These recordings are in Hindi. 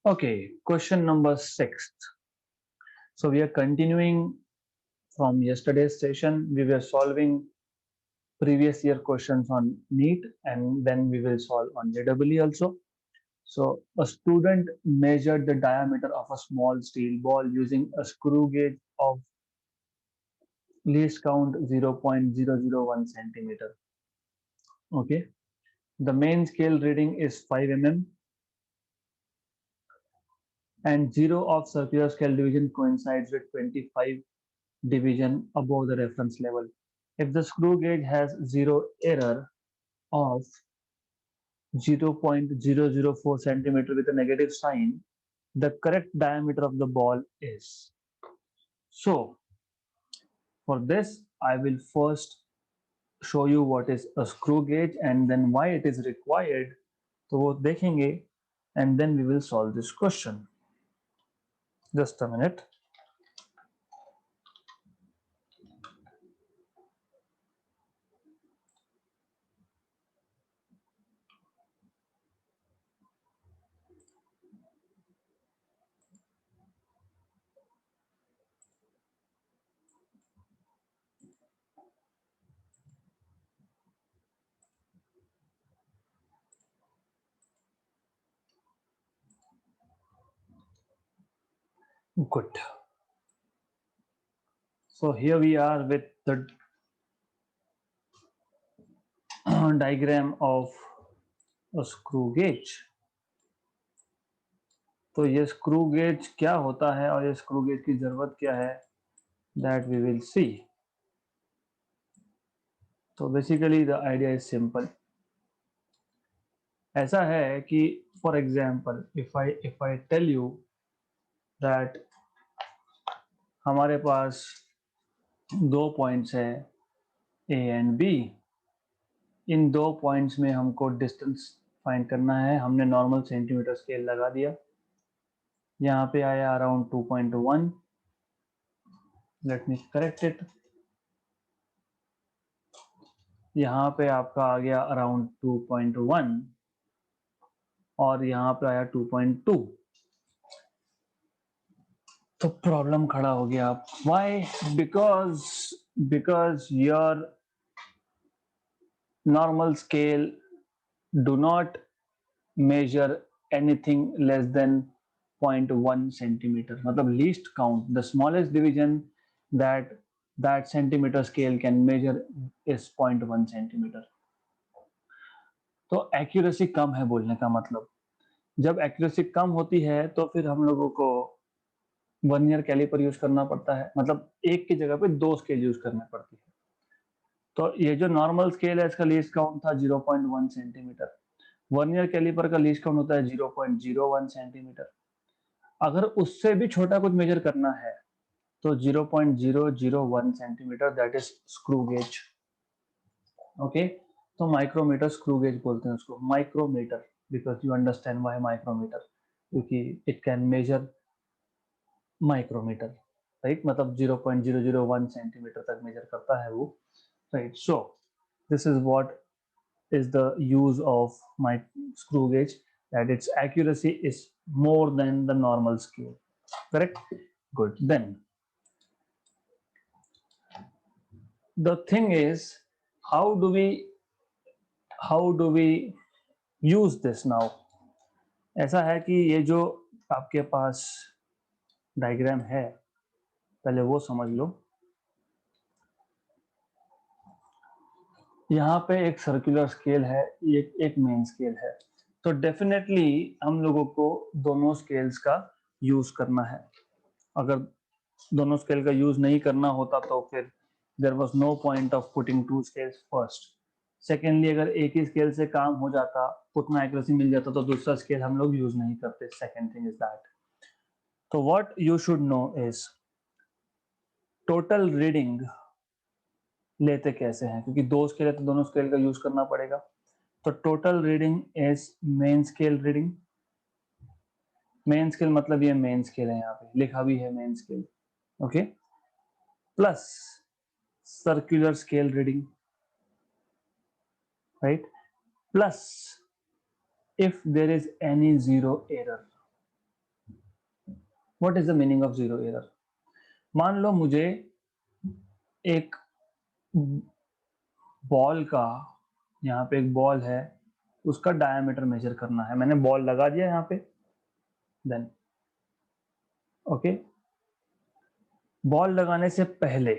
Okay, question number 6. So we are continuing from yesterday's session. We were solving previous year questions on NEET and then we will solve on JEE also. So a student measured the diameter of a small steel ball using a screw gauge of least count 0.001 centimeter. Okay. The main scale reading is 5 mm and 0 of circular scale division coincides with 25 division above the reference level. If the screw gauge has zero error of 0.004 centimeter with a negative sign, the correct diameter of the ball is. So for this, I will first show you what is a screw gauge and then why it is required. तो वो देखेंगे and then we will solve this question. Just a minute. Good. So here we are with the diagram of a screw gauge. तो ये स्क्रू गेज क्या होता है और ये स्क्रू गेज की जरूरत क्या है, दैट वी विल सी. तो basically the idea is simple. ऐसा है कि for example if I tell you that हमारे पास दो पॉइंट्स है ए एंड बी. इन दो पॉइंट्स में हमको डिस्टेंस फाइंड करना है. हमने नॉर्मल सेंटीमीटर स्केल लगा दिया. यहाँ पे आया around 2.1. Let me correct it. यहाँ पे आपका आ गया अराउंड 2.1 और यहाँ पे आया 2.2. तो प्रॉब्लम खड़ा हो गया. Why? Because your normal scale do not measure anything less than 0.1 centimeter. मतलब least count, the smallest division that centimeter scale can measure is 0.1 centimeter. तो एक्यूरेसी कम है बोलने का मतलब. जब एक्यूरेसी कम होती है तो फिर हम लोगों को वर्नियर कैलिपर यूज करना पड़ता है. मतलब एक की जगह पे दो स्केल यूज करनी पड़ती है. तो ये जो नॉर्मल स्केल है इसका लीस्ट काउंट था 0.1 सेंटीमीटर. वर्नियर कैलिपर का लीस्ट काउंट होता है 0.01 सेंटीमीटर. अगर उससे भी छोटा कुछ मेजर करना है तो 0.001 centimetre, that is screw gauge. Okay. तो माइक्रोमीटर स्क्रू गेज बोलते हैं उसको, micrometer, because you understand why micrometer, क्योंकि it can measure micrometre, right. मतलब 0.001 सेंटीमीटर तक मेजर करता है वो, right. So this is what is the use of my screw gauge, that its accuracy is more than the normal scale. Correct? Good. Then the thing is, how do we use this now? ऐसा है कि ये जो आपके पास डायग्राम है, पहले वो समझ लो. यहाँ पे एक सर्कुलर स्केल है, एक मेन स्केल है. तो डेफिनेटली हम लोगों को दोनों स्केल्स का यूज करना है. अगर दोनों स्केल का यूज नहीं करना होता तो फिर there was no point of putting two scales first. Secondly अगर एक ही स्केल से काम हो जाता, उतना एक्यूरेसी मिल जाता, तो दूसरा स्केल हम लोग यूज नहीं करते. Second thing is that. तो what you should know is total reading लेते कैसे हैं, क्योंकि दो स्केल है तो दोनों स्केल का यूज करना पड़ेगा. तो total reading is main scale reading. Main scale मतलब ये मेन स्केल है, यहाँ पे लिखा भी है main scale. Okay. Plus circular scale reading, right? Plus if there is any zero error, what is the meaning of zero error? मान लो मुझे एक बॉल का, यहाँ पे एक बॉल है, उसका डायमीटर मेजर करना है। मैंने बॉल लगा दिया यहाँ पे, देन ओके, बॉल लगाने से पहले,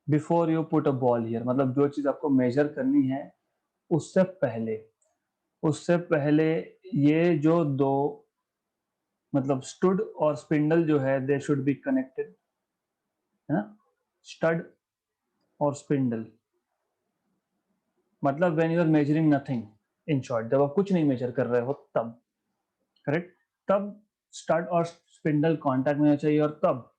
before you put a ball here, मतलब जो चीज आपको मेजर करनी है उससे पहले, ये जो दो मतलब स्टड और स्पिंडल जो है दे शुड बी कनेक्टेड, है ना, स्टड और स्पिंडल। मतलब when you are measuring nothing, in short जब आप कुछ नहीं मेजर कर रहे हो तब, करेक्ट, तब स्टड और स्पिंडल कांटेक्ट में होना चाहिए। और तब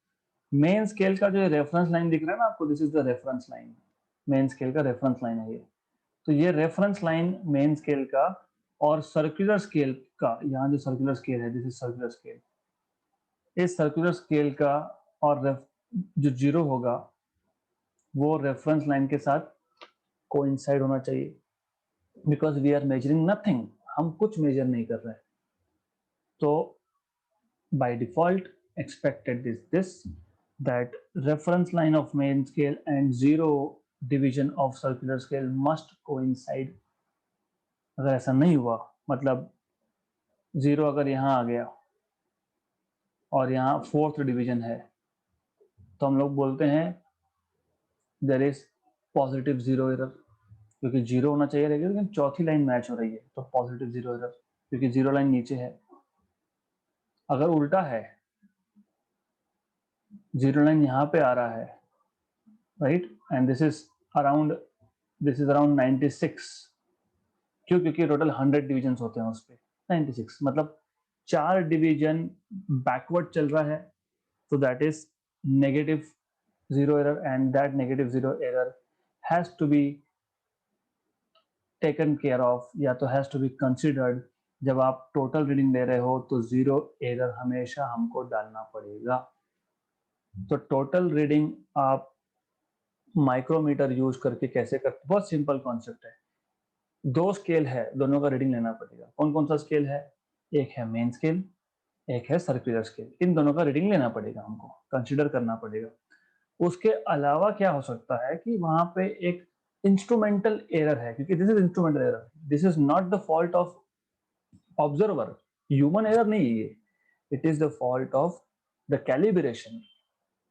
मेन स्केल का जो रेफरेंस लाइन दिख रहा है ना आपको, this is the reference line, main scale का रेफरेंस लाइन है ये। तो ये रेफरेंस लाइन मेन स्केल का और सर्कुलर स्केल का, यहाँ जो सर्कुलर स्केल है, दिस इज सर्कुलर स्केल, इस सर्कुलर स्केल का और जो जीरो होगा वो रेफरेंस लाइन के साथ कोइंसाइड होना चाहिए, because we are measuring nothing, हम कुछ मेजर नहीं कर रहे हैं। तो by default expected is this, that reference line of main scale and zero division of circular scale must coincide। अगर ऐसा नहीं हुआ, मतलब जीरो अगर यहाँ आ गया और यहाँ फोर्थ डिवीजन है, तो हम लोग बोलते हैं there is positive zero error, क्योंकि जीरो होना चाहिए रहेगा, लेकिन चौथी लाइन मैच हो रही है, तो पॉजिटिव जीरो एरर, क्योंकि जीरो लाइन नीचे है। अगर उल्टा है, जीरो लाइन यहाँ पे आ रहा है, right, and this is around 96, क्यों? क्योंकि टोटल 100 डिविजन होते हैं उस पर, 96 मतलब 4 डिवीजन बैकवर्ड चल रहा है, तो that is negative zero error, and that negative zero error has to be taken care of, या तो हैज टू बी कंसिडर्ड। जब आप टोटल रीडिंग ले रहे हो तो जीरो एरर हमेशा हमको डालना पड़ेगा। तो टोटल रीडिंग आप माइक्रोमीटर यूज करके कैसे करते? बहुत सिंपल कॉन्सेप्ट है। दो स्केल है, दोनों का रीडिंग लेना पड़ेगा। कौन कौन सा स्केल है? एक है मेन स्केल, एक है सर्कुलर स्केल। इन दोनों का रीडिंग लेना पड़ेगा, हमको कंसीडर करना पड़ेगा। उसके अलावा क्या हो सकता है कि वहां पे एक इंस्ट्रूमेंटल एरर है, क्योंकि this is instrumental error, this is not the fault of observer, human error नहीं है ये, it is the fault of the calibration.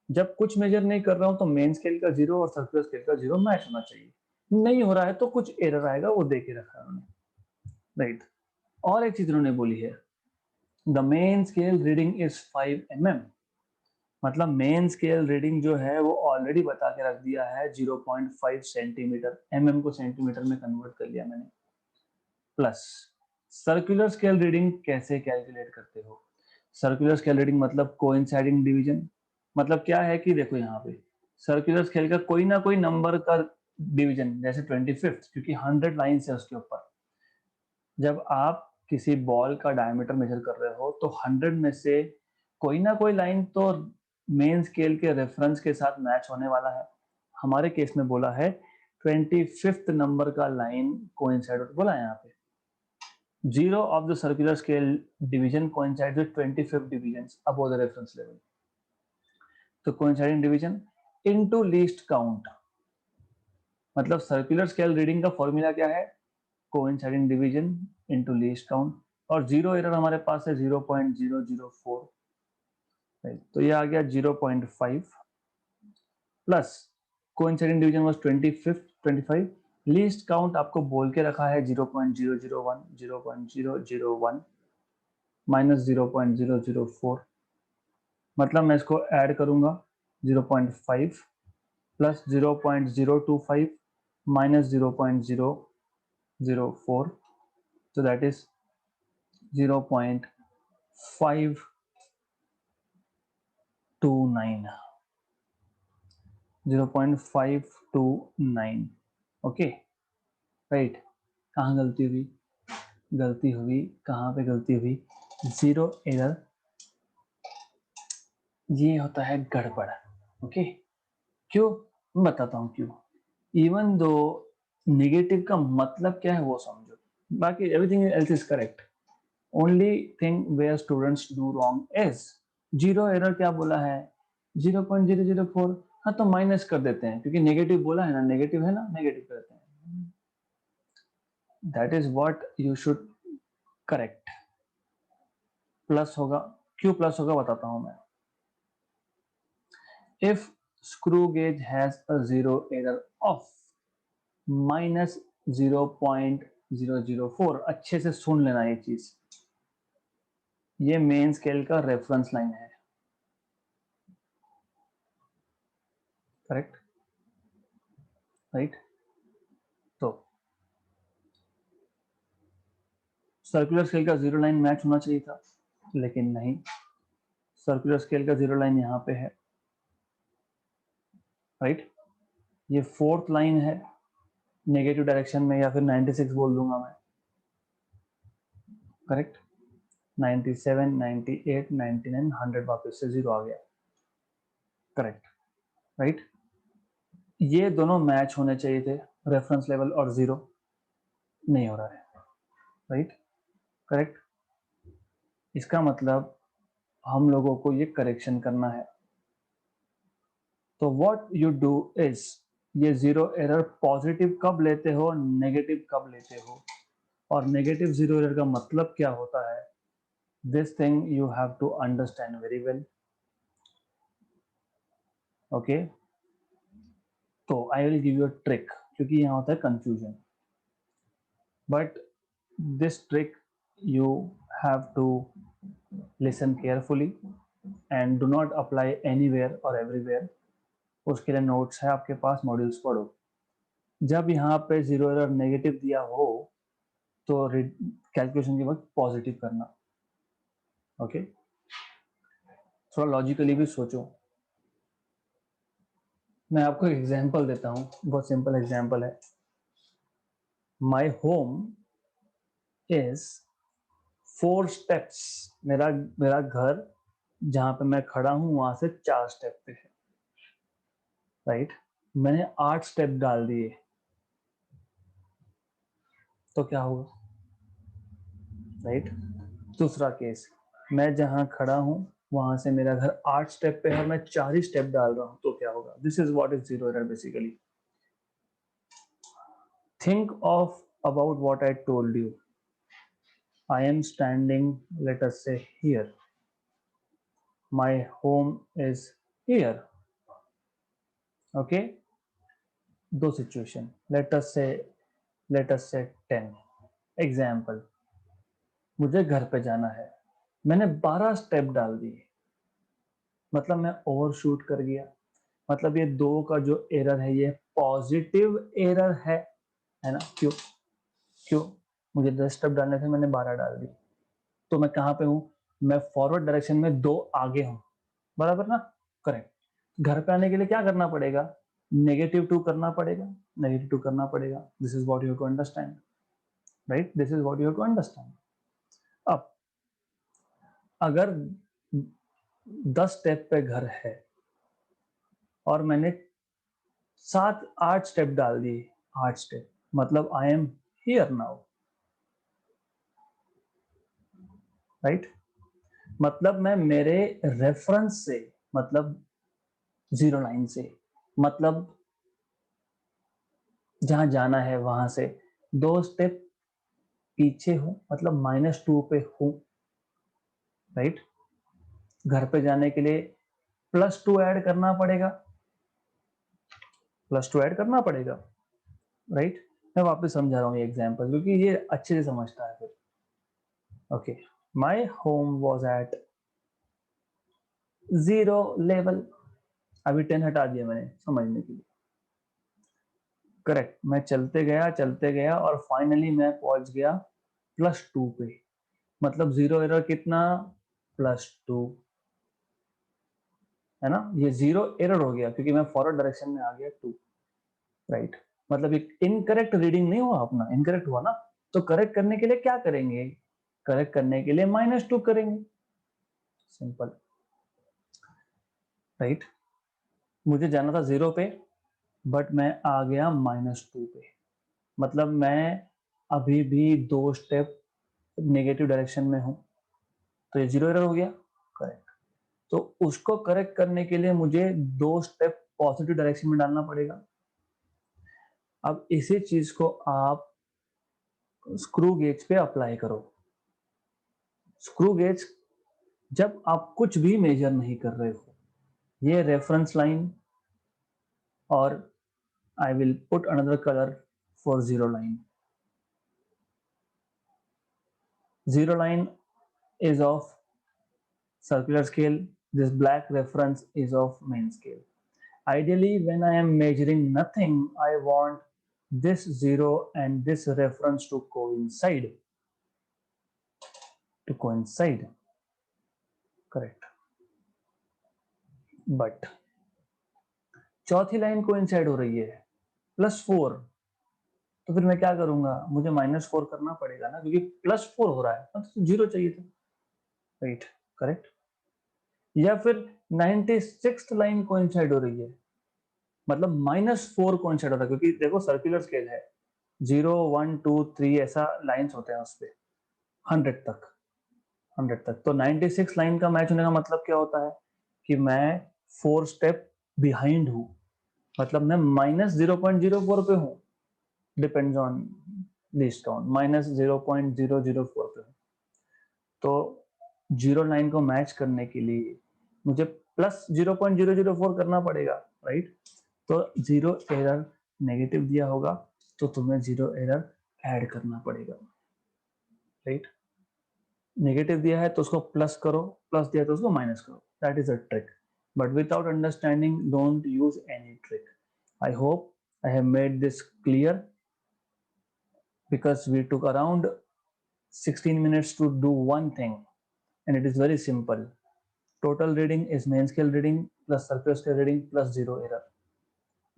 जब कुछ मेजर नहीं कर रहा हूं तो मेन स्केल का जीरो और सर्कुलर स्केल का जीरो मैच होना चाहिए। नहीं हो रहा है तो कुछ एरर आएगा, वो दे के रखा है उन्होंने, राइट। और एक चीज उन्होंने बोली है, the main scale reading is 5 mm। मतलब मेन स्केल रीडिंग जो है वो ऑलरेडी बता के रख दिया है 0.5 सेंटीमीटर, mm को सेंटीमीटर में कन्वर्ट कर लिया मैंने। प्लस सर्कुलर स्केल रीडिंग कैसे कैलकुलेट करते हो? सर्कुलर स्केल रीडिंग मतलब कोइंसाइडिंग डिवीजन। मतलब क्या है कि देखो यहाँ पे सर्कुलर स्केल का कोई ना कोई नंबर का डिवीजन, जैसे 25th, क्योंकि 100 लाइन्स है उसके ऊपर। जब आप किसी बॉल का डायमीटर मेजर कर रहे हो तो 100 में से कोई ना कोई लाइन तो मेन स्केल के रेफरेंस के साथ मैच होने वाला है। हमारे केस में बोला है 25th नंबर का लाइन कोइंसाइड बोला है यहाँ पे। Zero of the circular scale division coincides with 25 divisions above the reference level. तो coinciding division into least count, मतलब सर्कुलर स्केल रीडिंग का फॉर्मूला क्या है? Coinciding division into least count. और जीरो एरर हमारे पास है 0.004, तो ये आ गया 0.5 plus coinciding division was 25 least count आपको बोल के रखा है 0.001, 0.001 माइनस 0.004, मतलब मैं इसको ऐड करूंगा 0.5 plus 0.025 minus 0.004, so that is 0.529, 0.529, okay, right. कहाँ गलती हुई? कहाँ पे गलती हुई? जीरो एरर, ये होता है गड़बड़, ओके। क्यों? मैं बताता हूँ क्यों। इवन दो नेगेटिव का मतलब क्या है वो समझो, बाकी everything else is correct. Only thing where students do wrong is, zero error क्या बोला है, 0.004, हाँ तो माइनस कर देते हैं क्योंकि नेगेटिव बोला है ना, नेगेटिव है ना, नेगेटिव करते हैं, that is what you should correct. Plus होगा, क्यों प्लस होगा बताता हूं मैं। If screw gauge has a zero error of -0.004, अच्छे से सुन लेना ये चीज, ये मेन स्केल का रेफरेंस लाइन है, करेक्ट, राइट। तो सर्कुलर स्केल का जीरो लाइन मैच होना चाहिए था, लेकिन नहीं, सर्कुलर स्केल का जीरो लाइन यहाँ पे है, राइट। ये फोर्थ लाइन है नेगेटिव डायरेक्शन में, या फिर 96 बोल दूंगा मैं, करेक्ट। 97, 98, 99, 100 वापस से जीरो आ गया, करेक्ट, राइट। ये दोनों मैच होने चाहिए थे, रेफरेंस लेवल और जीरो, नहीं हो रहा है, राइट, करेक्ट। इसका मतलब हम लोगों को ये करेक्शन करना है। तो व्हाट यू डू इज, ये जीरो एरर पॉजिटिव कब लेते हो, नेगेटिव कब लेते हो, और नेगेटिव जीरो एरर का मतलब क्या होता है, this thing you have to understand very well, okay. तो I will give you a trick, क्योंकि यहाँ होता है confusion, but this trick you have to listen carefully and do not apply anywhere or everywhere। उसके लिए नोट्स है आपके पास, मॉड्यूल्स पढ़ो। जब यहाँ पे जीरो एरर नेगेटिव दिया हो तो कैलकुलेशन के वक्त पॉजिटिव करना, ओके। थोड़ा लॉजिकली भी सोचो। मैं आपको एग्जांपल देता हूँ, बहुत सिंपल एग्जांपल है। माय होम इज 4 स्टेप्स, मेरा मेरा घर जहां पे मैं खड़ा हूं वहां से 4 स्टेप पे है, राइट। मैंने 8 स्टेप डाल दिए, तो क्या होगा, राइट। दूसरा केस, मैं जहां खड़ा हूं वहां से मेरा घर 8 स्टेप पे है और मैं 4 ही स्टेप डाल रहा हूं, तो क्या होगा, this is what is zero error basically. Think of about what I told you, I am standing, let us say here, my home is here, okay. दो situation, let us say 10 example. मुझे घर पे जाना है, मैंने 12 स्टेप डाल दिए, मतलब मैं ओवरशूट कर गया, मतलब ये दो का जो एरर है ये पॉजिटिव एरर है ना। क्यों, क्यों, मुझे 10 स्टेप डालने थे, मैंने 12 डाल दी, तो मैं कहां पे हूं, मैं फॉरवर्ड डायरेक्शन में 2 आगे हूं, बराबर ना, करेक्ट। घर पे आने के लिए क्या करना पड़ेगा, -2 करना पड़ेगा, -2 करना पड़ेगा, this is what you have to understand, right, this is what you have to understand. अब अगर 10 स्टेप पे घर है और मैंने 7-8 स्टेप डाल दिए, 8 स्टेप, मतलब I am here now, right. मतलब मैं मेरे रेफरेंस से, मतलब जीरो लाइन से, मतलब जहां जाना है वहां से 2 स्टेप पीछे हूं, मतलब -2 पे हूं, राइट। घर पे जाने के लिए +2 ऐड करना पड़ेगा, +2 ऐड करना पड़ेगा, राइट। मैं वापस समझा रहा हूँ ये एग्जांपल क्योंकि ये अच्छे से समझता है फिर, okay. My home was at 0 level, अभी 10 हटा दिया मैंने समझने के लिए, करेक्ट। मैं चलते गया और फाइनली मैं पहुंच गया +2 पे, मतलब जीरो एरर कितना, +2, है ना। ये जीरो एरर हो गया क्योंकि मैं फॉरवर्ड डायरेक्शन में आ गया 2, राइट। मतलब एक इनकरेक्ट रीडिंग नहीं हुआ अपना, इनकरेक्ट हुआ ना, तो करेक्ट करने के लिए क्या करेंगे, करेक्ट करने के लिए -2 करेंगे, सिंपल, राइट। मुझे जाना था 0 पे, बट मैं आ गया -2 पे, मतलब मैं अभी भी 2 स्टेप नेगेटिव डायरेक्शन में हूं, तो ये जीरो एरर हो गया, करेक्ट। तो उसको करेक्ट करने के लिए मुझे 2 स्टेप पॉजिटिव डायरेक्शन में डालना पड़ेगा। अब इसी चीज को आप स्क्रू गेज पे अप्लाई करो। स्क्रू गेज जब आप कुछ भी मेजर नहीं कर रहे हो, ये रेफरेंस लाइन, और I will put another color for zero line. Zero line is of circular scale. This black reference is of main scale. Ideally, when I am measuring nothing, I want this zero and this reference to coincide. Correct. But चौथी लाइन कोइंसाइड हो रही है +4, तो फिर मैं क्या करूंगा, मुझे -4 करना पड़ेगा ना, क्योंकि +4 हो रहा है, तो 0 चाहिए था, राइट, करेक्ट। या फिर 96th लाइन कोइंसाइड हो रही है, मतलब -4 कोइंसाइड हो रहा है, क्योंकि देखो सर्कुलर स्केल है, 0 1 2 3 ऐसा लाइंस होते हैं उस पे 100 तक, 100 तक। तो 96 लाइन का मैच होने का मतलब क्या होता है कि मैं 4 स्टेप बिहाइंड हूं, मतलब मैं -0.04 पे हूं, डिपेंड्स ऑन लीस्ट काउंट, -0.004 पे हूं। तो जीरो लाइन को मैच करने के लिए मुझे +0.004 करना पड़ेगा, राइट। तो जीरो एरर नेगेटिव दिया होगा, तो तुम्हें जीरो एरर ऐड करना पड़ेगा, राइट। नेगेटिव दिया है तो उसको प्लस करो, प्लस दिया तो उसको माइनस करो, that is a trick, but without understanding don't use any trick. I hope I have made this clear, because we took around 16 minutes to do one thing, and it is very simple. Total reading is main scale reading plus surface scale reading plus zero error.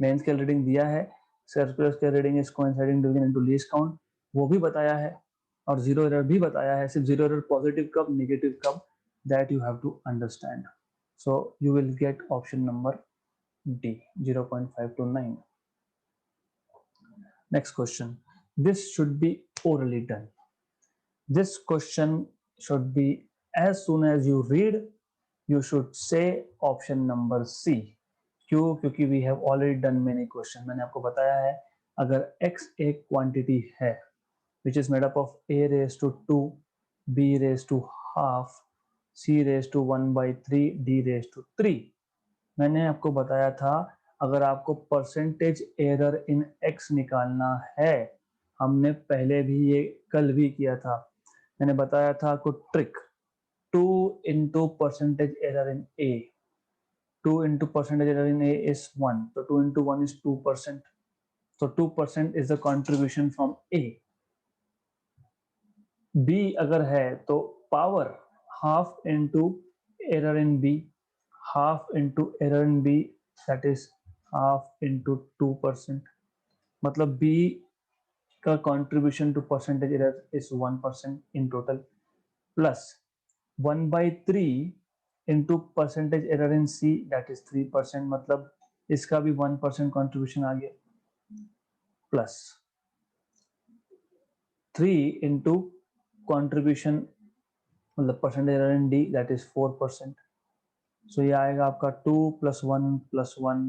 Main scale reading दिया है, circular scale reading is coinciding division into least count, वो भी बताया है, और जीरो एरर भी बताया है, सिर्फ जीरो एरर पॉजिटिव कब नेगेटिव कब, that you have to understand. So you will get option number D 0.529। Next question, this should be orally done. This question should be, as soon as you read, you should say option number C. क्यों? क्योंकि we have already done many question. मैंने आपको बताया है, अगर x एक क्वांटिटी है which is made up of a raised to 2, b raised to half, c raised to 1/3, d raised to 3, मैंने आपको बताया था अगर आपको परसेंटेज एरर इन x निकालना है, हमने पहले भी ये कल भी किया था, मैंने बताया था आपको trick, 2 into percentage error in a, 2 into percentage error in A is 1. So 2 into 1 is 2%. So 2% is the contribution from A. B अगर है तो power half into error in B, half into error in B, that is half into 2%. मतलब B का contribution to percentage error is 1% in total, plus 1/3 into percentage error in C, that is 3%, मतलब इसका भी 1% contribution आ गया, प्लस 3 into contribution मतलब percentage error in D, that is 4%. सो ये आएगा आपका 2 + 1 + 1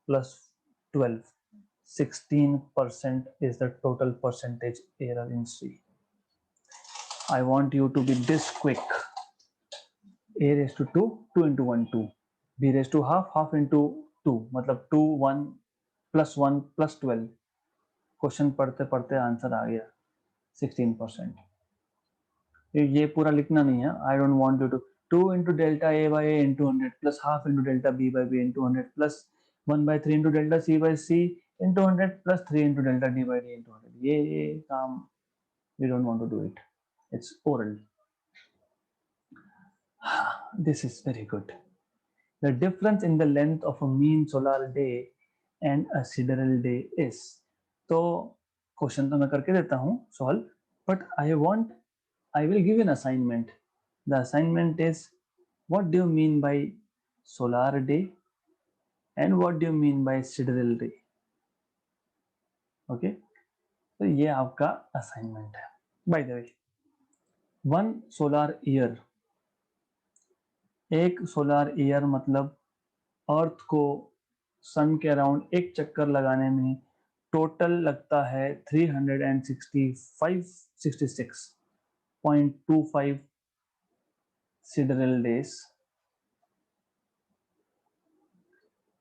+ 12, 16% is the total percentage error in C. I want you to be this quick. A raised to 2, 2 into 1 2, B raised to half, half into 2, मतलब 2 1 + 1 + 12, क्वेश्चन पढ़ते पढ़ते आंसर आ गया 16%। ये पूरा लिखना नहीं है, I don't want you to 2 into delta A by A into 100 plus half into delta B by B into 100 plus 1/3 into delta C by C into 100 plus 3 into delta D by D into 100, ये काम we don't want to do it, it's oral. This is very good. The difference in the length of a mean solar day and a sidereal day is, तो क्वेश्चन तो मैं करके देता हूँ solve, but I will give an assignment. The assignment is, what do you mean by solar day and what do you mean by sidereal day? Okay, तो ये आपका असाइनमेंट है। By the way, 1 solar year, एक सोलर ईयर मतलब अर्थ को सन के अराउंड एक चक्कर लगाने में टोटल लगता है 366.25 सिडरल डेज,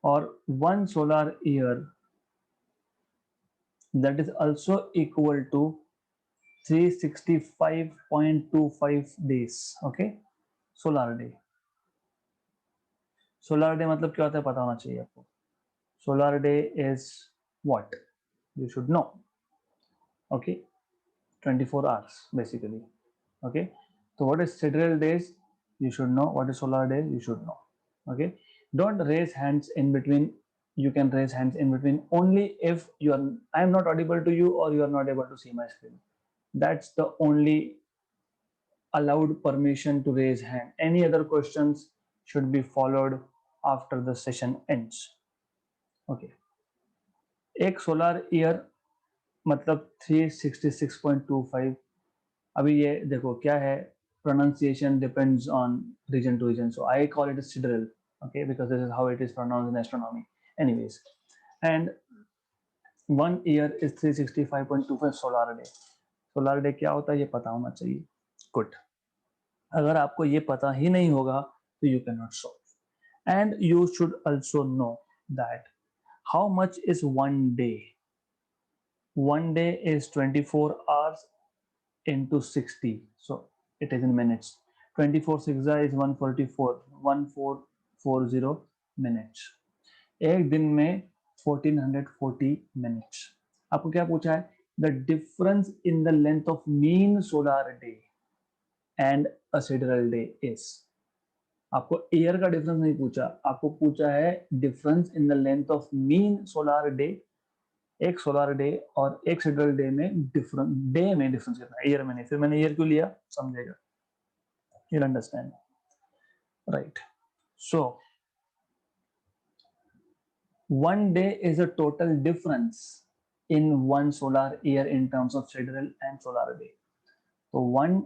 और 1 solar year that is also equal to 365.25 days. Okay, solar day. Solar day मतलब क्या होता है पता होना चाहिए आपको। Solar day is what you should know. Okay, 24 hours basically. Okay, so what is sidereal days? You should know. What is solar day? You should know. Okay, don't raise hands in between. You can raise hands in between only if you are I am not audible to you or you are not able to see my screen. That's the only allowed permission to raise hand. Any other questions should be followed after the session ends. Okay, एक सोलर ईयर मतलब 366.25। अभी ये देखो क्या है, pronunciation depends on region to region, so I call it a sidereal, okay, because this is how it is pronounced in astronomy anyways. And 1 year is 365.25 solar day. Solar day क्या होता है ये पता होना चाहिए। गुड, अगर आपको ये पता ही नहीं होगा तो you can not solve. And you should also know that how much is 1 day. 1 day is 24 hours into 60, so it is in minutes. 24 6 is 144, 1440 minutes। एक दिन में 1440 मिनट्स। आपको क्या पूछा है? The difference in the length of mean solar day and a sidereal day is. आपको ईयर का डिफरेंस नहीं पूछा, आपको पूछा है difference in the length of mean solar day. एक सोलर डे और एक सिडरल डे में डिफरेंस, डे में डिफरेंस कितना है, ईयर में नहीं। फिर मैंने ईयर क्यों लिया समझेगा, you'll understand, right? So 1 day is a total difference in 1 solar year in terms of sidereal and solar day. So 1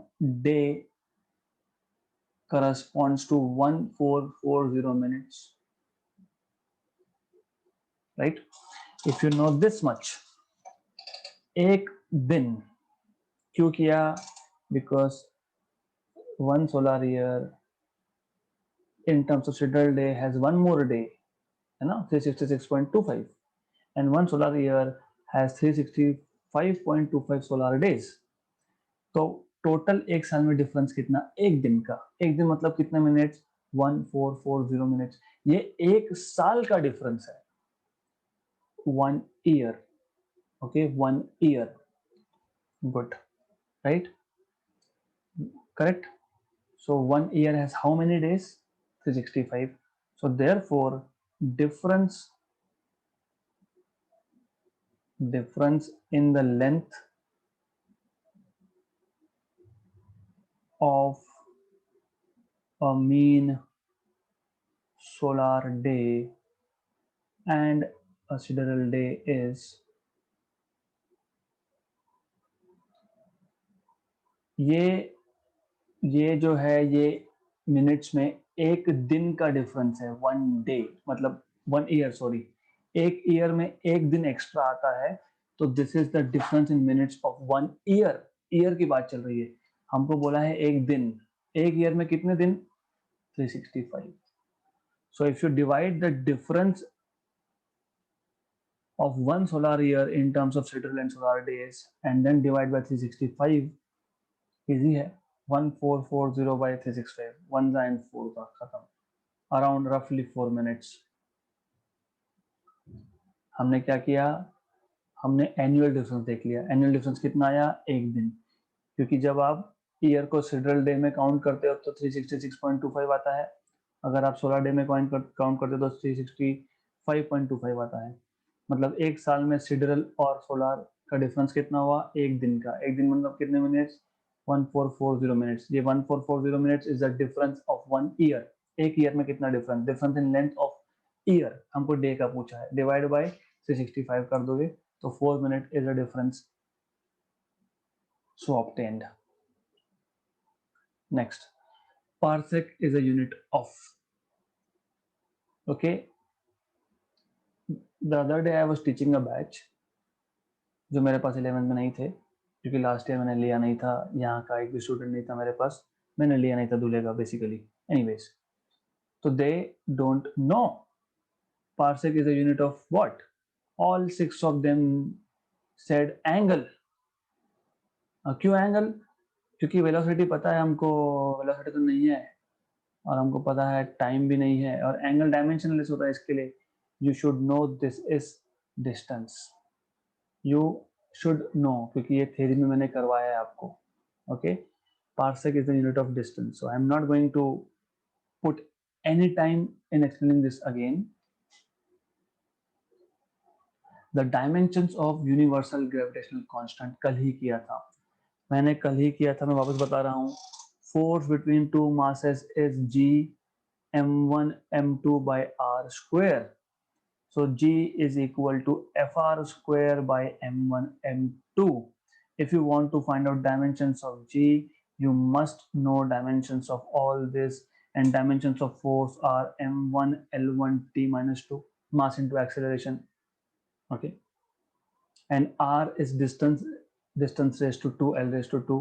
day corresponds to 1440 minutes, right? If you know this much, एक दिन क्यों किया? Because 1 solar year in terms of sidereal day has one more day, है ना, 366.25, and 1 solar year has 365.25 solar days. तो टोटल एक साल में डिफरेंस कितना? एक दिन का। एक दिन मतलब कितने मिनट्स? 1440 मिनट्स। ये एक साल का डिफरेंस है। 1 year, okay, 1 year. Good, right? Correct. So 1 year has how many days? 365. So therefore difference in the length of a mean solar day and a sidereal day is, ये जो है ये मिनट्स में एक दिन का डिफरेंस है। 1 डे मतलब 1 ईयर, सॉरी, एक ईयर में एक दिन एक्स्ट्रा आता है, तो this is the difference in minutes of 1 year. Year की बात चल रही है, हमको बोला है एक दिन। एक ईयर में कितने दिन? 365। So if you divide the difference of 1 solar year in terms of sidereal and solar days and then divide by 365, easy है। 1440 by 365, 1 and 4 का खत्म, अराउंड रफली 4 मिनट्स। हमने क्या किया? हमने एनुअल डिफरेंस देख लिया। एनुअल डिफरेंस कितना आया? एक दिन, क्योंकि जब आप ईयर को सिडरल डे में काउंट करते हो तो 366.25 आता है। अगर आप सोलर डे में काउंट करते हो तो 365.25 आता है। मतलब एक साल में सिडरल और सोलर का डिफरेंस कितना हुआ? एक दिन का। एक दिन मतलब कितने मिनट्स? 1440 मिनट्स। ये 1440 minutes is the difference of 1 year. एक ईयर में कितना difference? Difference in length of year. हमको डे का पूछा है, डिवाइड बाय 365 कर दोगे तो 4 minute is the difference, so obtained. Next, parsec is a unit of. Okay, the other day I was teaching a batch जो मेरे पास 11th में नहीं थे, क्योंकि लास्ट ईयर मैंने लिया नहीं था, यहाँ का एक भी स्टूडेंट नहीं था मेरे पास, मैंने लिया नहीं था दूल्हे का basically. Anyways, so they don't know parsec is a unit of what. All 6 of them said angle. क्यों एंगल? क्योंकि वेलोसिटी पता है हमको, वेलोसिटी तो नहीं है, और हमको पता है टाइम भी नहीं है, और एंगल डायमेंशनलेस होता है. इसके लिए you should no this is distance. You should no, क्योंकि ये थ्योरी में मैंने करवाया है आपको. Okay, parsec is the unit of distance, so I am not going to put any time in explaining this again. The dimensions of universal gravitational constant कल ही किया था, मैंने कल ही किया था, मैं वापस बता रहा हूँ. Force between two masses is G m1 m2 by r square. So G is equal to fr square by m1 m2. If you want to find out dimensions of G, you must know dimensions of all this, and dimensions of force are m1 l1 t minus 2, mass into acceleration. Okay, and r is distance raised to 2, l raised to 2,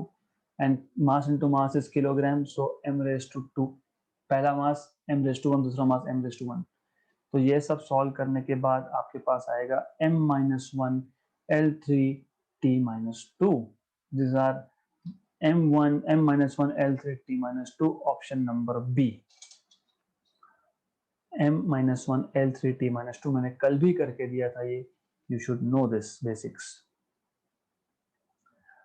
and mass into mass is kilogram, so m raised to 2. पहला मास m raised to 1, दूसरा मास m raised to 1. तो ये सब सॉल्व करने के बाद आपके पास आएगा m minus 1 l3 t minus 2. These are m1 m minus 1 l3 t minus 2, option number B. m minus 1 l3 t minus 2 मैंने कल भी करके दिया था ये. You should know this basics.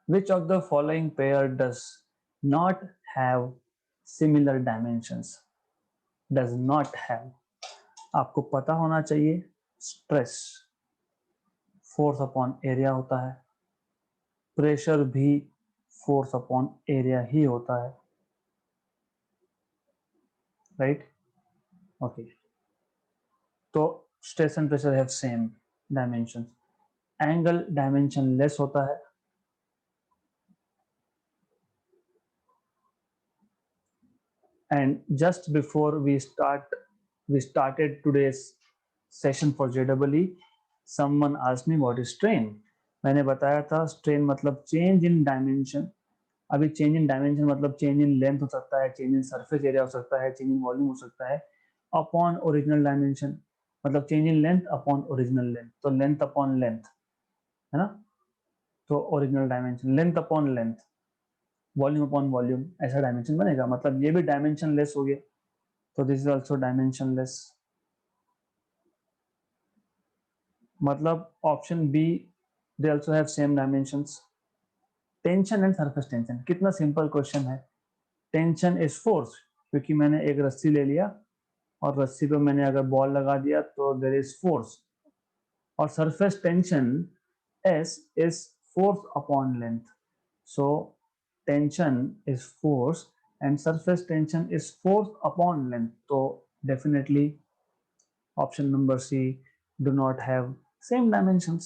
Which of the following pair does not have similar dimensions? Does not have. आपको पता होना चाहिए, स्ट्रेस फोर्स अपॉन एरिया होता है, प्रेशर भी फोर्स अपॉन एरिया ही होता है, राइट? ओके, तो stress and pressure have same dimension. Angle dimension less होता है. And just before we started today's session for JEE, someone asked me what is strain. मैंने बताया था strain मतलब change in dimension. अभी change in dimension मतलब change in length हो सकता है, change in surface area हो सकता है, change in volume हो सकता है, upon original dimension मतलब change in length upon original length. तो length upon length है ना, तो original dimension, length upon length, volume upon volume, ऐसा डायमेंशन बनेगा. मतलब ये भी डायमेंशन लेस हो गया, तो this is also dimensionless. मतलब option B, they also have same dimensions. Tension and surface tension, कितना सिंपल क्वेश्चन है. टेंशन इज फोर्स, क्योंकि मैंने एक रस्सी ले लिया और रस्सी पे मैंने अगर बॉल लगा दिया तो देयर इज फोर्स. और surface tension S is force upon length. So tension is force and surface tension is force upon length. So definitely option number C do not have same dimensions.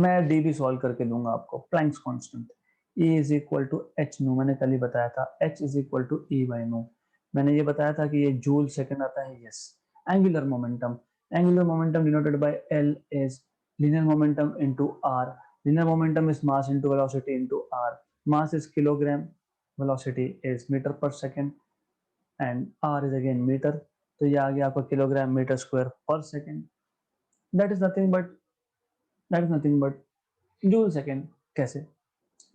मैं डी भी सॉल्व करके दूंगा आपको. Planck's constant E is equal to H nu, मैंने कल ही बताया था. H is equal to E by nu. मैंने ये बताया था कि ये जूल सेकंड आता है. Yes. Angular momentum denoted by L is linear momentum into R. Linear momentum is mass into velocity into R. Mass is kilogram, velocity is meter per second, and R is again meter. तो ये आ गया आपका किलोग्राम मीटर स्क्वायर पर second. That is nothing but joule second. कैसे?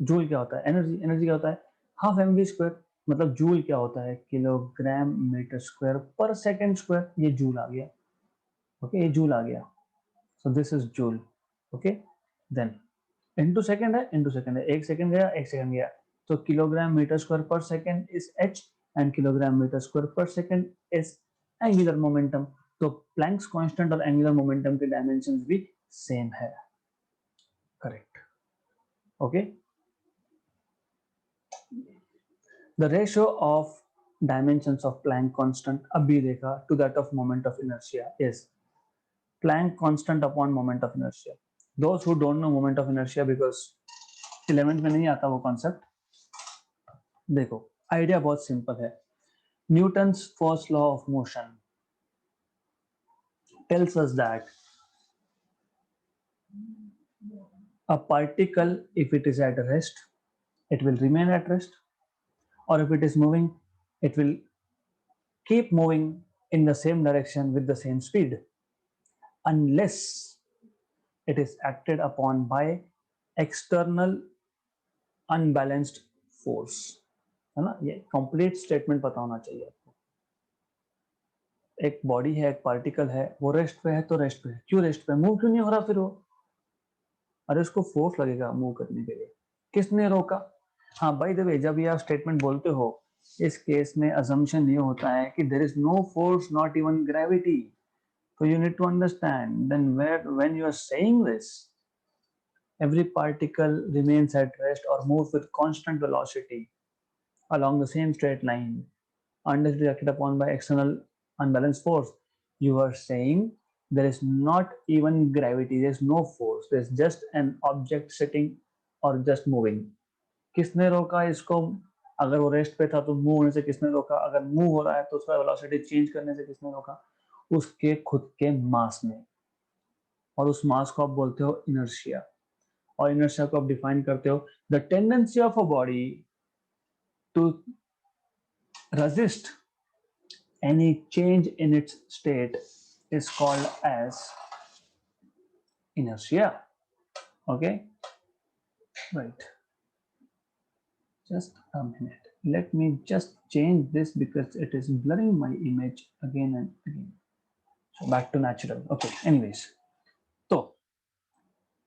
जूल क्या होता है? एनर्जी क्या होता है? Half M V square. मतलब जूल क्या होता है? किलोग्राम मीटर स्क्वायर पर सेकेंड स्क्वायर. ये जूल आ गया. ओके, ये जूल आ गया. So this is joule. Okay, then into second है, एक सेकंड गया, तो किलोग्राम मीटर स्क्वायर पर second is H, and kilogram metre square पर सेकंड इज एंगुलर मोमेंटम. तो प्लैंक्स कांस्टेंट और एंगुलर मोमेंटम के डायमेंशंस भी सेम है. Correct. Okay, the ratio of dimensions of Planck constant अभी देखा to that of moment of inertia is Planck constant upon moment of inertia. Those who don't know moment of inertia, because 11th में नहीं आता वो कॉन्सेप्ट, देखो आइडिया बहुत सिंपल है. Newton's first law of motion tells us that a particle, if it is at rest, it will remain at rest, or if it is moving, it will keep moving in the same direction with the same speed, unless it is acted upon by external unbalanced force. है ना, ये कंप्लीट स्टेटमेंट पता होना चाहिए आपको. एक बॉडी है, एक पार्टिकल है, वो रेस्ट पे है तो रेस्ट पे है. क्यों रेस्ट पे? मूव क्यों नहीं हो रहा फिर वो? अरे उसको फोर्स लगेगा मूव करने के लिए. किसने रोका? हाँ, बाय द वे, जब ये आप स्टेटमेंट बोलते हो, इस केस में अजम्पशन ये होता है कि there is no force, not even gravity. So you need to understand, then when you are saying this, every particle remains at rest or moves with constant velocity along the same straight line unless it is acted upon by external unbalanced force. You are saying there is not even gravity, there is no force, there is just an object sitting or just moving. किसने रोका इसको? अगर वो रेस्ट पे था तो मूव होने से किसने रोका? अगर मूव हो रहा है तो उसका वेलोसिटी चेंज करने से किसने रोका? उसके खुद के मास ने. और उस मास को आप बोलते हो इनर्शिया. और इनर्शिया को आप डिफाइन करते हो the tendency of a body to resist any change in its state is called as inertia. Okay, right, just a minute, let me just change this because it is blurring my image again and again. So back to natural. Okay, anyways, तो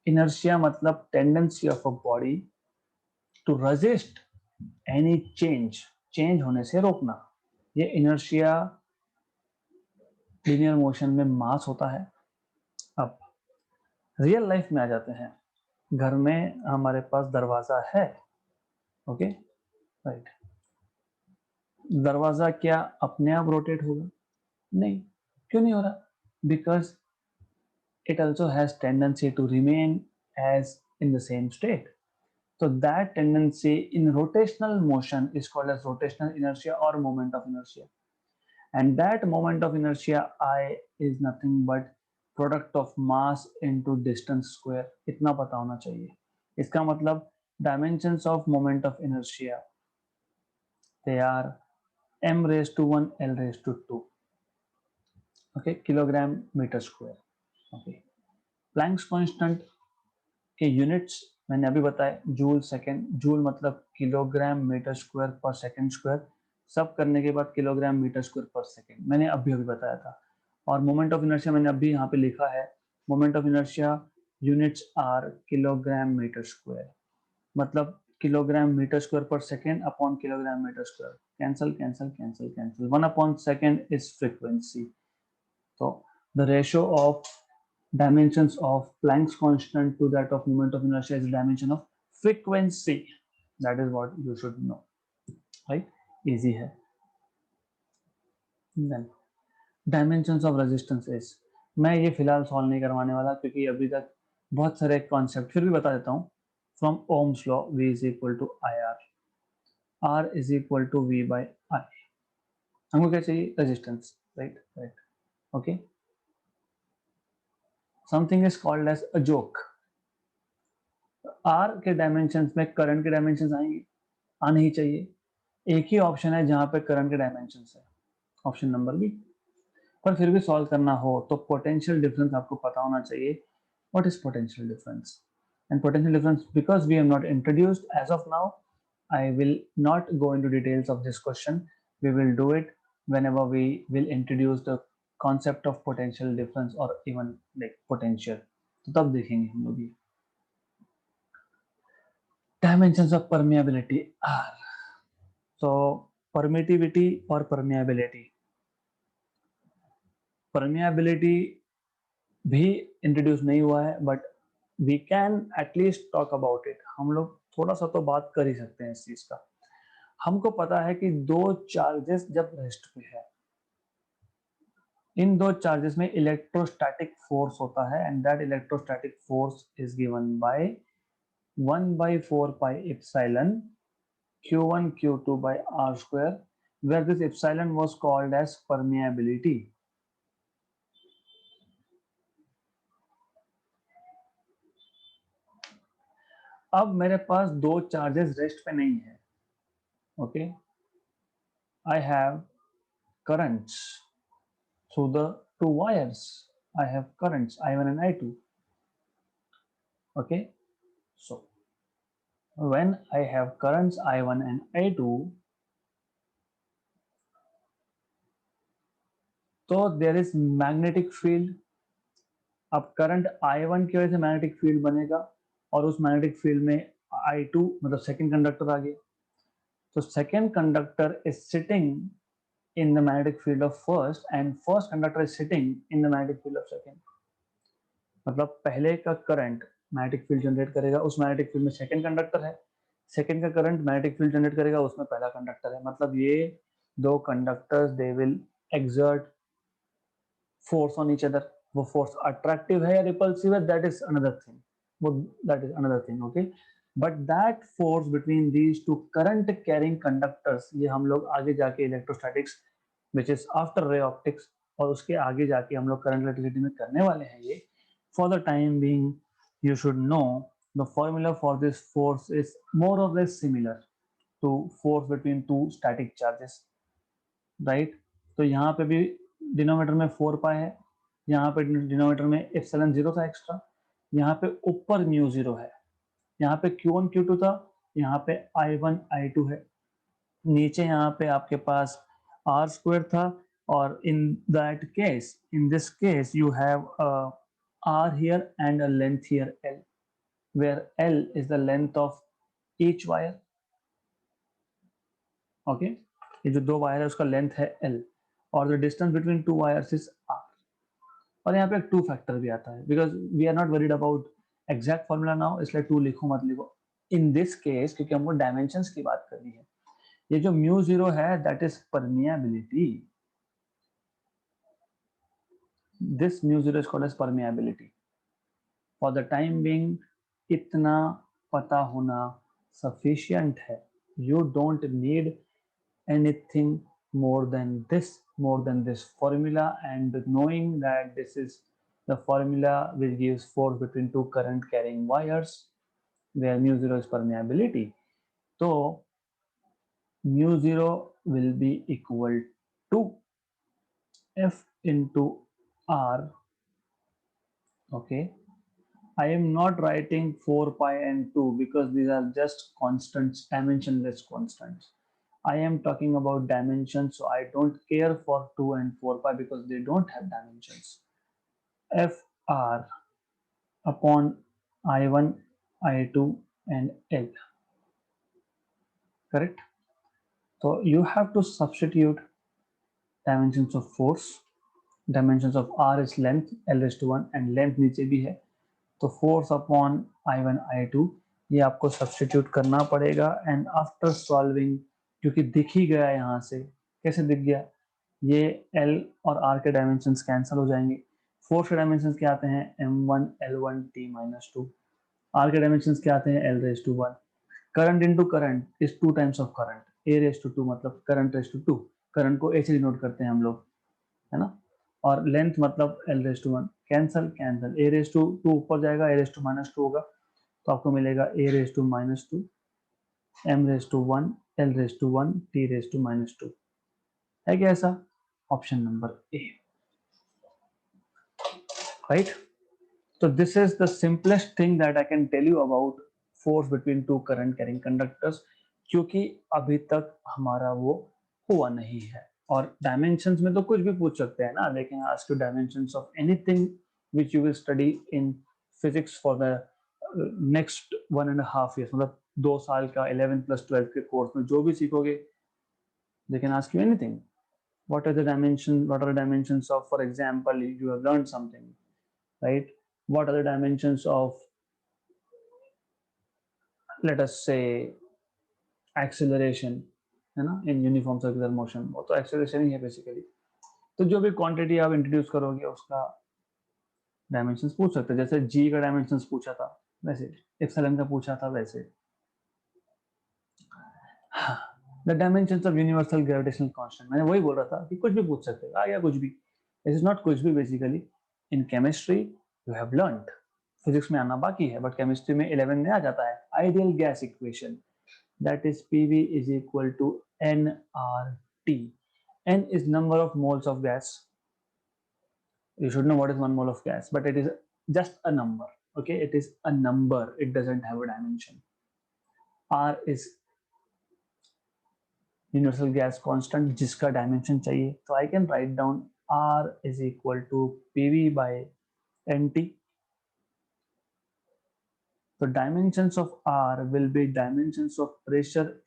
inertia मतलब tendency of a body to resist any change होने से रोकना. ये inertia linear motion में मास होता है. अब रियल लाइफ में आ जाते हैं. घर में हमारे पास दरवाजा है. Okay, right. दरवाजा क्या अपने आप रोटेट होगा? नहीं. क्यों नहीं हो रहा? Because it also has tendency to remain as in the same state. So that tendency in rotational motion is called as rotational inertia or moment of inertia. And that moment of inertia I is nothing but product of mass into distance square. इतना पता होना चाहिए. इसका मतलब dimensions of moment of inertia, they are m raised to 1 l raised to 2. Okay, kilogram meter square. Okay, Planck's constant के यूनिट्स मैंने अभी बताए, जूल सेकेंड. जूल मतलब किलोग्राम मीटर स्क्वायर पर सेकेंड स्क्वायर. सब करने के बाद किलोग्राम मीटर स्क्वायर पर सेकेंड मैंने अभी बताया था. और मोमेंट ऑफ इनर्शिया मैंने अभी यहाँ पे लिखा है. Moment of inertia units are kilogram metre square. मतलब किलोग्राम मीटर स्क्वायर पर second upon kilogram metre square. Cancel cancel cancel cancel. 1 upon second is frequency. तो the ratio of dimensions of Planck's constant to that of moment of inertia is the dimension of frequency. That is what you should know, right? Easy है. Then dimensions of resistance is, मैं ये फिलहाल सॉल्व नहीं करवाने वाला क्योंकि अभी तक बहुत सारे कॉन्सेप्ट फिर भी बता देता हूँ. From Ohm's law V is equal to IR, R is equal to V by I. हमको क्या चाहिए? Resistance. Right right. Okay, something is called as a joke. R के डायमेंशंस में करंट के डायमेंशंस आएंगे? आने ही चाहिए. एक ही ऑप्शन है जहां पे करंट के डायमेंशंस है, ऑप्शन नंबर बी. पर फिर भी सॉल्व करना हो तो पोटेंशियल डिफरेंस आपको पता होना चाहिए. What is potential difference? And potential difference, because we have not introduced as of now, I will not go into details of this question. We will do it whenever we will introduce the concept of potential difference or even like potential. तो तब देखेंगे हम लोग ये. Dimensions of permeability are, so permittivity or permeability. Permeability भी इंट्रोड्यूस नहीं हुआ है, but we can at least talk about it. हम लोग थोड़ा सा तो बात कर ही सकते हैं इस चीज का. हमको पता है कि दो चार्जेस जब रेस्ट पे है, इन दो चार्जेस में इलेक्ट्रोस्टैटिक फोर्स होता है, and that electrostatic force is given by 1/4 pi epsilon Q1 Q2 by R square, where this epsilon was called as permeability. अब मेरे पास दो चार्जेस रेस्ट पे नहीं है. Okay, I have currents through the two wires. I have currents I1 and I2. Okay, so when I have currents I1 and I2, तो there is magnetic field. अब करंट I1 की वजह से मैग्नेटिक फील्ड बनेगा और उस मैग्नेटिक फील्ड में I2 मतलब सेकंड कंडक्टर आ गया. तो second conductor is sitting in the magnetic field of first and first conductor is sitting in the magnetic field of second. मतलब पहले का करंट मैग्नेटिक फील्ड जनरेट करेगा, उस मैग्नेटिक फील्ड में सेकंड कंडक्टर है, सेकंड का करंट मैग्नेटिक फील्ड जनरेट करेगा, उसमें पहला कंडक्टर है. मतलब ये दो conductors they will exert force on each other. वो फोर्स अट्रैक्टिव है या रिपल्सिव है, दैट इज अनदर थिंग. वो that is another thing. Okay, but that force between these two current carrying conductors, ये हम लोग आगे जाके electrostatics which is after ray optics और उसके आगे जाके हम लोग करंट इलेक्ट्रिसिटी में करने वाले हैं ये. For the time being you should know the formula for this force is more or less similar to force between two static charges, right? तो यहाँ पे भी डिनोमीटर में 4 पाई है, यहाँ पे डिनोमीटर में एप्सिलॉन 0 था एक्स्ट्रा, यहाँ पे ऊपर म्यू 0 है, यहाँ पे Q1 Q2 था, यहाँ पे I1 I2 है, नीचे यहाँ पे आपके पास R स्क्वायर था. और in that case, in this case you have a R here and a length here L, where L is the length of each wire. Okay, ये जो दो वायर है उसका लेंथ है L और the distance between two wires is R. और यहाँ पे एक टू फैक्टर भी आता है, because we are not worried about exact formula now, इसलिए टू लिखो मत लिखो इन दिस केस, क्योंकि हमको डायमेंशंस की बात करनी है. ये जो म्यू 0 है that is permeability. This mu 0 is called as permeability. For the time being इतना पता होना सफिशिएंट है. You don't need anything more than this formula, and knowing that this is the formula which gives force between two current carrying wires where mu 0 is permeability. So mu 0 will be equal to F into R. Okay, I am not writing 4 pi and 2 because these are just constants, dimensionless constants. I am talking about dimensions, so I don't care for 2 and 4 pi because they don't have dimensions. Fr upon I1, I2 and L. Correct? So you have to substitute dimensions of force. Dimensions of R is length, L is to 1 and length नीचे भी है. तो फोर्स अपॉन I1 I2 ये आपको सब्सटीट्यूट करना पड़ेगा. एंड आफ्टर सॉल्विंग, क्योंकि दिख ही गया यहाँ से, कैसे दिख गया, ये L और R के डायमेंशंस कैंसिल हो जाएंगे. फोर्स के डायमेंशंस क्या आते हैं, M1 L1 T-2. R के डायमेंशंस क्या आते हैं, L raised to 1. Current into current is 2 times of current, A raised to 2 मतलब करंट raised to 2. करंट को A से डिनोट करते हैं हम लोग, है ना. और लेंथ मतलब L raised to 1. Cancel cancel, A raised to 2 ऊपर जाएगा, A raised to -2 होगा, तो आपको मिलेगा A raised to -2, M raised to 1, L raised to 1, T raised to -2. है क्या ऐसा? Option number A, right. So this is the simplest thing that I can tell you about force between two current carrying conductors, क्योंकि अभी तक हमारा वो हुआ नहीं है. और डायमेंशंस में तो कुछ भी पूछ सकते हैं ना, लेकिन ask you dimensions of anything which you will study in physics for the next 1.5 years, मतलब 2 साल का 11th plus 12th के कोर्स में जो भी सीखोगे, they can ask you anything. What are the dimensions of, for example, you have learned something, right? What are the dimensions of, let us say, acceleration, है ना, in uniform circular motion. वो तो acceleration ही है basically. तो जो भी quantity आप introduce करोगे उसका dimensions पूछ सकते हैं. जैसे g का dimensions पूछा था वैसे, epsilon का पूछा था वैसे. The dimensions of universal gravitational constant, मैंने वही बोल रहा था कि कुछ भी पूछ सकते हैं, आ गया कुछ भी. दिस इज नॉट कुछ भी. Basically in chemistry you have learned, physics में आना बाकी है, बट केमिस्ट्री में 11 में आ जाता है. Ideal gas equation, that is PV is equal to nRT. N is number of moles of gas. You should know what is 1 mole of gas, but it is just a number. Okay, it is a number, it doesn't have a dimension. R is universal gas constant जिसका dimension चाहिए, so I can write down R is equal to PV by NT. So dimensions of R will be dimensions of pressure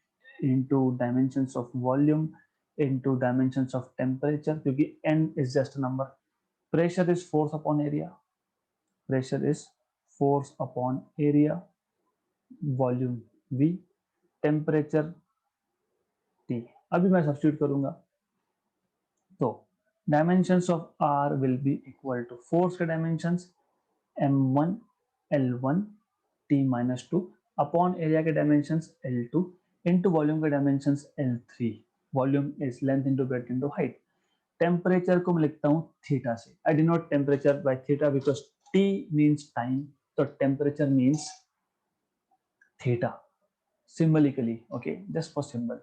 into dimensions of volume into dimensions of temperature, क्योंकि N is just a number. Pressure is force upon area. Pressure is force upon area. Volume V. Temperature T. अभी मैं substitute करूंगा. तो dimensions of R will be equal to force के dimensions M1 L1 T minus 2 upon area के dimensions L2 into volume के dimensions L3. Volume is length into breadth into height. Temperature को मैं लिखता हूँ theta से. I denote temperature by theta because T means time, so temperature means theta symbolically. Okay, just for symbol.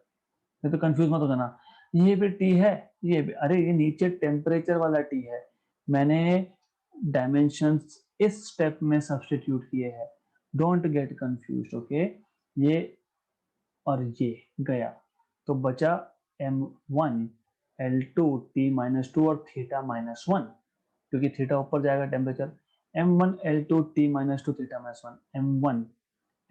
नहीं तो कंफ्यूज मत हो जाना, ये भी टी है, ये भी, अरे ये नीचे टेम्परेचर वाला टी है, मैंने डायमेंशंस इस स्टेप में सब्स्टिट्यूट किए हैं. Don't get confuse. ओके, ये और ये गया तो बचा M1 L2 T minus 2 और थीटा माइनस 1, क्योंकि थीटा ऊपर जाएगा temperature. M1 L2 T minus 2 theta minus 1. M1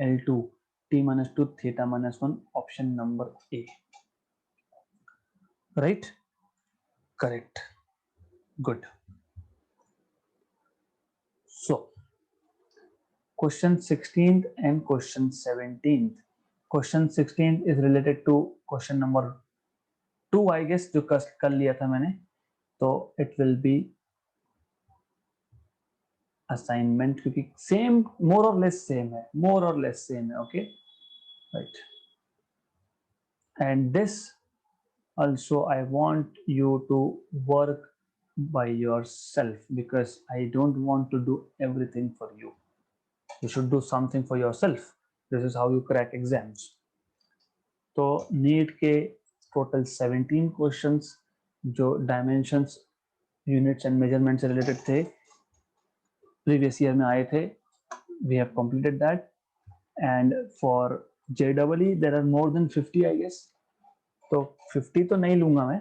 L2 T minus 2 theta minus 1, option number A. Right? Correct. Good. So question 16th and question 17th. Question 16th is related to question number 2, I guess, जो कर लिया था मैंने, तो it will be assignment, क्योंकि same, more or less same है, more or less same है. Okay, right. And this also I want you to work by yourself because I don't want to do everything for you. You should do something for yourself. This is how you crack exams. तो नीट के टोटल 17 क्वेश्चंस जो डायमेंशंस, यूनिट्स एंड मेजरमेंट से रिलेटेड थे, प्रीवियस ईयर में आए थे. We have completed that. And for JEE there are more than 50 I guess. तो 50 तो नहीं लूंगा मैं,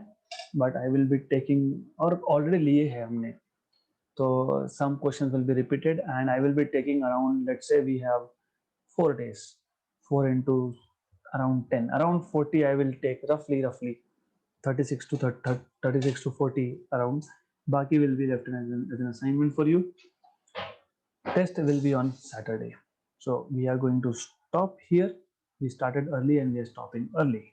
but I will be taking, और ऑलरेडी लिए हैं हमने, तो some questions will be repeated and I will be taking around, let's say we have 4 days, 4 into around 10, around 40 I will take, roughly 36 to 30, 36 to 40 around. Baki will be left as an assignment for you. Test will be on Saturday. So we are going to stop here. We started early and we are stopping early.